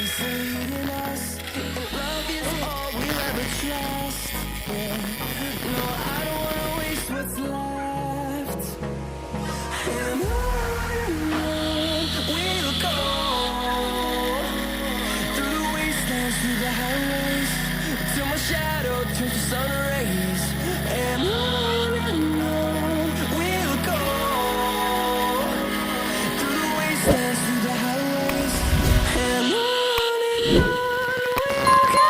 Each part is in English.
chase leading us, and love is all we'll ever trust. Yeah. No, I don't wanna waste what's left. And on we'll go, through the wastelands, through the highways, till my shadow turns to sun rays. And on we'll go, through the wastelands, through the highways, and on we'll go.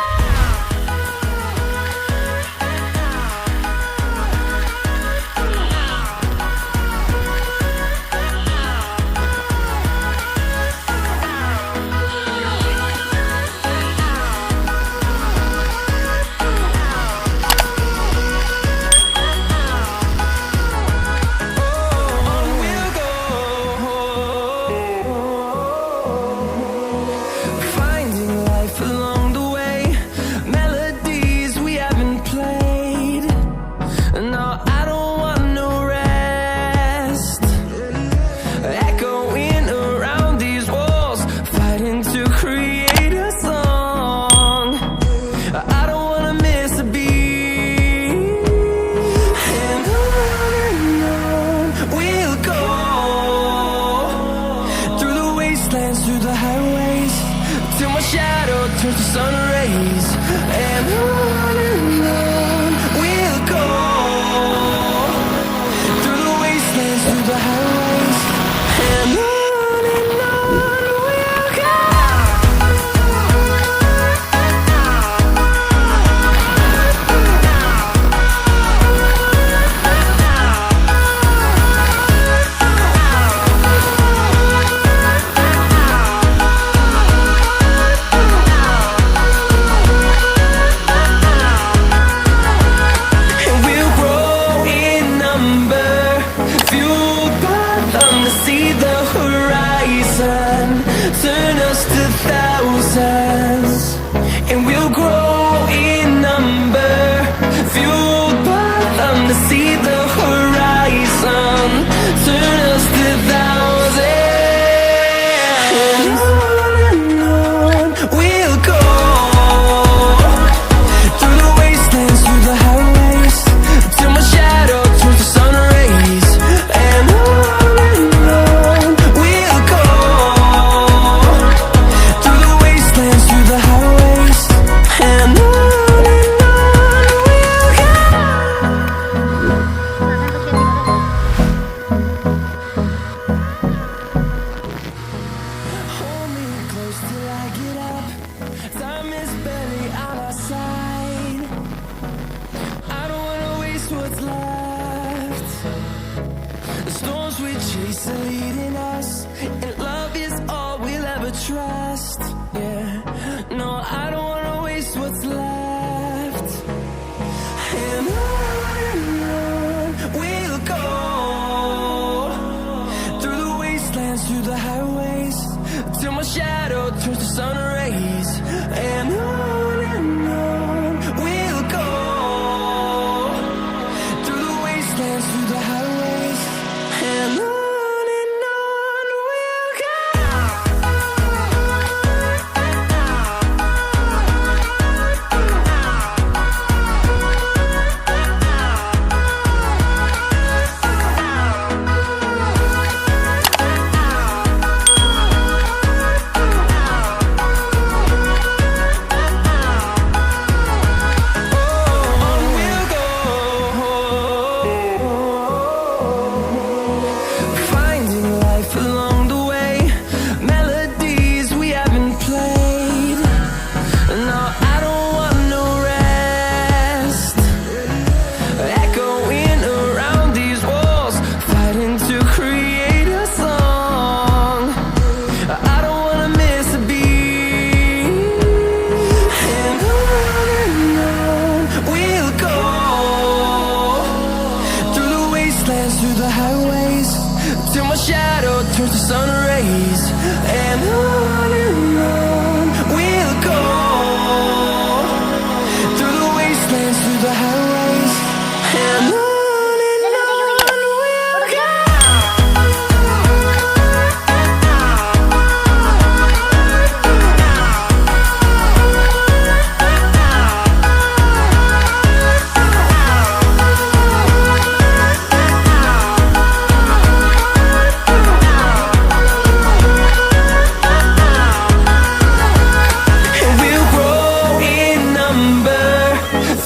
Through the highways, till my shadow turns to sun rays. And on we'll go, through the wastelands, through the highways, and on we'll go. See the horizon, turn us to thousands, and we'll grow in number, fueled by them to see the horizon, turn us to thousands. And on we'll go, through the wastelands, through the highways, till my shadow turns to sun rays. And on what's left. The storms we chase are leading us, and love is all we'll ever trust. Yeah, no, I don't wanna waste what's left. And on we'll go, through the wastelands, through the highways, till my shadow turns to sun rays. And on we'll go, through the highways, and on we'll go. Through the highways, till my shadow turns to sun rays. And on